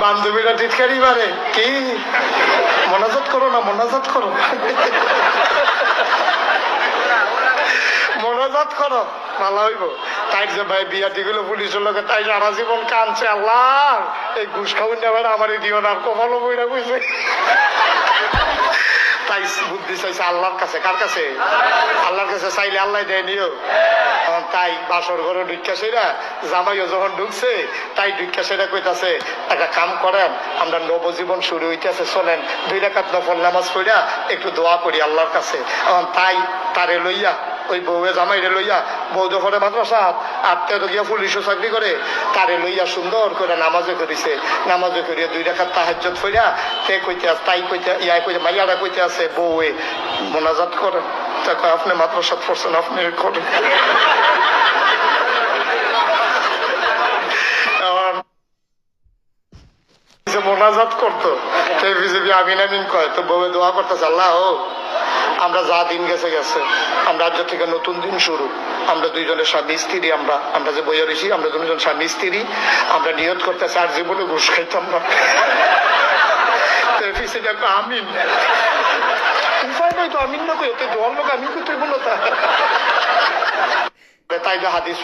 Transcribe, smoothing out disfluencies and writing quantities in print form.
বান্ধবীরা টিটকারি মারে, কি মোনাজাত করো না, মোনাজাত করো, মোনাজাত করো, ভালো হইব। তাই যে ভাই বিয়াটি গুলো পুলিশের লোকে তাই সারা জীবন কানছে, আল্লাহ এই ঘুষ খাউন যাবে আমার দিও না, কপালো বইরা বুঝছে। তাই বুদ্ধি চাইছে আল্লাহর কাছে। কার কাছে? আল্লাহর কাছে চাইলে আল্লাহ দেয় নিও। তাই বাসর ঘরে ঢুকা সেরা জামাইও যখন ঢুকছে, তাই ঢুকা সেরা কইতাছে, একটা কাম করেন, আমরা নবজীবন শুরু হইতেছে, চলেন 2 রাকাত নফল নামাজ পড়া একটু দোয়া করি আল্লাহর কাছে। তাই তারে লইয়া ওই বউয়ে জামাইরে লইয়া, বউ যখন মাদ্রাসা আটটা গিয়া পুলিশও চাকরি করে, তারে লইয়া সুন্দর করে নামাজে করিছে। নামাজে করিয়া 2 রাকাত তাহাজ্জুদ পড়া তে কইতে আছে, তাই কইতে কইতে মাইয়ারা কইতে আছে, বউয়ে মোনাজাত করেন। তা কয় আপনি মাদ্রাসা পড়ছেন, আপনি করেন। মোনাজাত করতো, বিজেপি আমিন আমিন কয়, তো বউয়ে দোয়া করতেছে, আল্লাহ আমরা যা দিন গেছে গেছে, আমরা আজ থেকে নতুন দিন শুরু। আমরা 2 জনের স্বামী স্ত্রী, আমরা যে বইয়া রয়েছি, আমরা 2 জন স্বামী স্ত্রী, আমরা নিয়ত করতেছি আর জীবনে ঘুষ খাইতাম না। আমিন উপায় নয় তো, আমিন না কই, দোয়ার লোক আমিন করতে বলো। তাই হাদিস